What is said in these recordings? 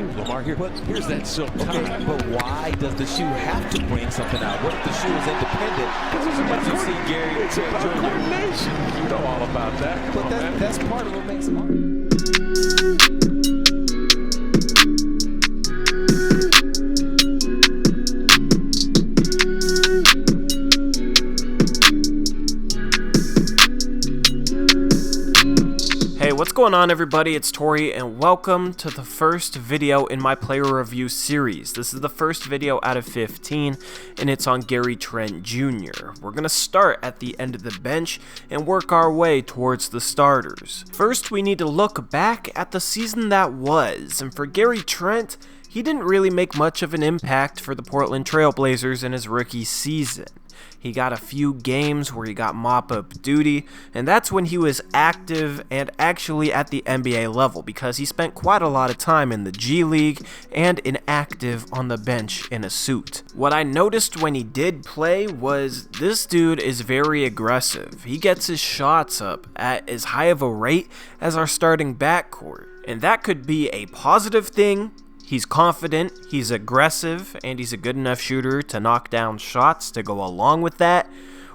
Lamar here. But here's that silk tie. Okay, but why does the shoe have to bring something out? What if the shoe is independent? As you see Gary It's about coordination. You know all about that. But that's part of what makes him art. Hey, what's going on everybody? It's Tori and welcome to the first video in my player review series. This is the first video out of 15 and it's on Gary Trent Jr. We're going to start at the end of the bench and work our way towards the starters. First, we need to look back at the season that was, and for Gary Trent, he didn't really make much of an impact for the Portland Trail Blazers in his rookie season. He got a few games where he got mop-up duty, and that's when he was active and actually at the NBA level because he spent quite a lot of time in the G League and inactive on the bench in a suit. What I noticed when he did play was this dude is very aggressive. He gets his shots up at as high of a rate as our starting backcourt, and that could be a positive thing. He's confident, he's aggressive, and he's a good enough shooter to knock down shots to go along with that.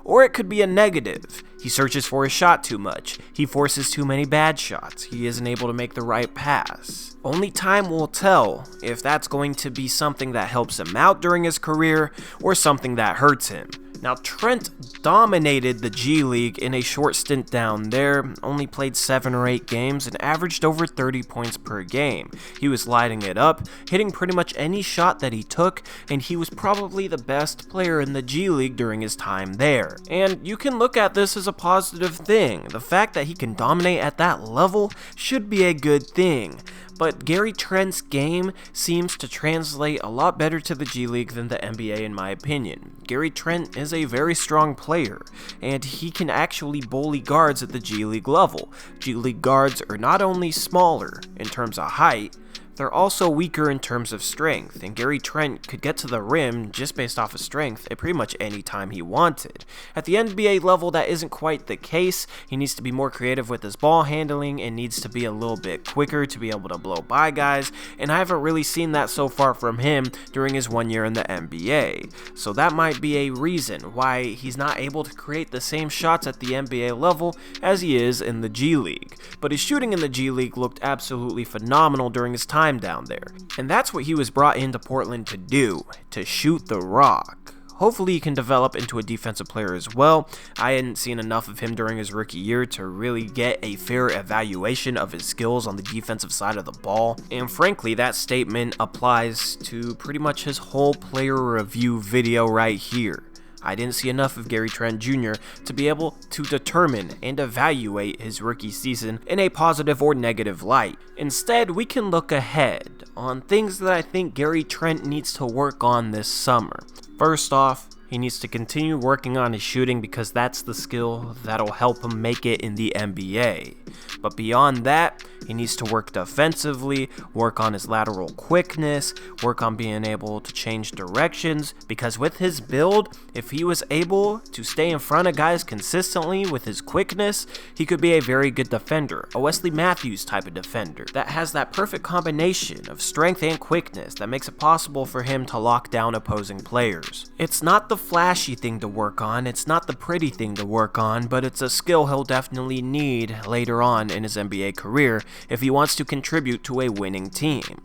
Or it could be a negative. He searches for his shot too much. He forces too many bad shots. He isn't able to make the right pass. Only time will tell if that's going to be something that helps him out during his career or something that hurts him. Now, Trent dominated the G League in a short stint down there, only played 7 or 8 games and averaged over 30 points per game. He was lighting it up, hitting pretty much any shot that he took, and he was probably the best player in the G League during his time there. And you can look at this as a positive thing. The fact that he can dominate at that level should be a good thing. But Gary Trent's game seems to translate a lot better to the G League than the NBA in my opinion. Gary Trent is a very strong player, and he can actually bully guards at the G League level. G League guards are not only smaller in terms of height, they're also weaker in terms of strength, and Gary Trent could get to the rim just based off of strength at pretty much any time he wanted. At the NBA level, that isn't quite the case. He needs to be more creative with his ball handling and needs to be a little bit quicker to be able to blow by guys, and I haven't really seen that so far from him during his 1 year in the NBA. So that might be a reason why he's not able to create the same shots at the NBA level as he is in the G League. But his shooting in the G League looked absolutely phenomenal during his time down there. And that's what he was brought into Portland to do, to shoot the rock. Hopefully he can develop into a defensive player as well. I hadn't seen enough of him during his rookie year to really get a fair evaluation of his skills on the defensive side of the ball. And frankly, that statement applies to pretty much his whole player review video right here. I didn't see enough of Gary Trent Jr. to be able to determine and evaluate his rookie season in a positive or negative light. Instead, we can look ahead on things that I think Gary Trent needs to work on this summer. First off, he needs to continue working on his shooting because that's the skill that'll help him make it in the NBA. But beyond that, he needs to work defensively, work on his lateral quickness, work on being able to change directions, because with his build, if he was able to stay in front of guys consistently with his quickness, he could be a very good defender, a Wesley Matthews type of defender that has that perfect combination of strength and quickness that makes it possible for him to lock down opposing players. It's not the flashy thing to work on, it's not the pretty thing to work on, but it's a skill he'll definitely need later on in his NBA career if he wants to contribute to a winning team.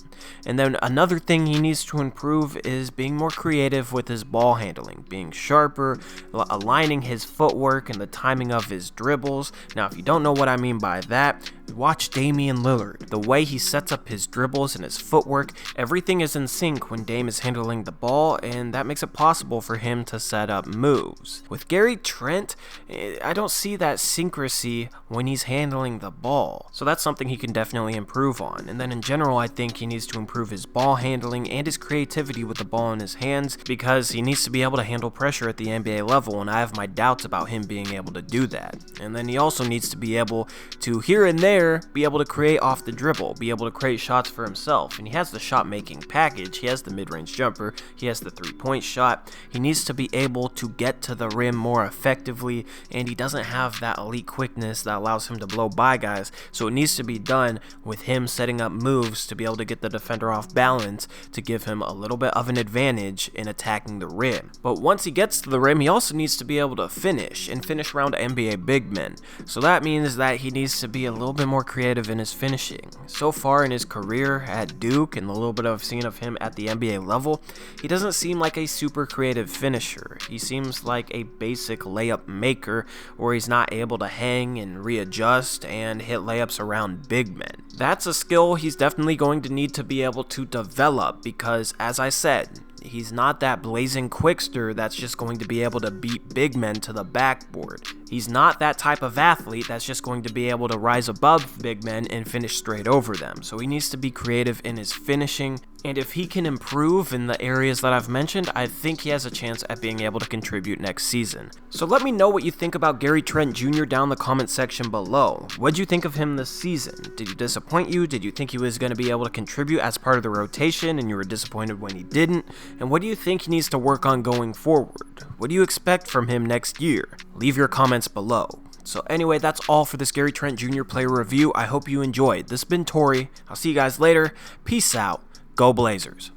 And then another thing he needs to improve is being more creative with his ball handling, being sharper, aligning his footwork and the timing of his dribbles. Now, if you don't know what I mean by that, watch Damian Lillard. The way he sets up his dribbles and his footwork, everything is in sync when Dame is handling the ball, and that makes it possible for him to set up moves. With Gary Trent, I don't see that synchrony when he's handling the ball. So that's something he can definitely improve on. And then in general, I think he needs to improve his ball handling and his creativity with the ball in his hands because he needs to be able to handle pressure at the NBA level, and I have my doubts about him being able to do that. And then he also needs to be able to here and there there, be able to create off the dribble, be able to create shots for himself. And he has the shot making package, he has the mid-range jumper, he has the 3-point shot. He needs to be able to get to the rim more effectively, and he doesn't have that elite quickness that allows him to blow by guys. So it needs to be done with him setting up moves to be able to get the defender off balance to give him a little bit of an advantage in attacking the rim. But once he gets to the rim, he also needs to be able to finish around NBA big men. So that means that he needs to be a little bit more creative in his finishing. So far in his career at Duke and the little bit I've seen of him at the NBA level, he doesn't seem like a super creative finisher. He seems like a basic layup maker where he's not able to hang and readjust and hit layups around big men. That's a skill he's definitely going to need to be able to develop because, as I said, he's not that blazing quickster that's just going to be able to beat big men to the backboard. He's not that type of athlete that's just going to be able to rise above big men and finish straight over them. So he needs to be creative in his finishing. And if he can improve in the areas that I've mentioned, I think he has a chance at being able to contribute next season. So let me know what you think about Gary Trent Jr. down in the comment section below. What'd you think of him this season? Did he disappoint you? Did you think he was going to be able to contribute as part of the rotation and you were disappointed when he didn't? And what do you think he needs to work on going forward? What do you expect from him next year? Leave your comments below. So anyway, that's all for this Gary Trent Jr. player review. I hope you enjoyed. This has been Tori. I'll see you guys later. Peace out. Go Blazers.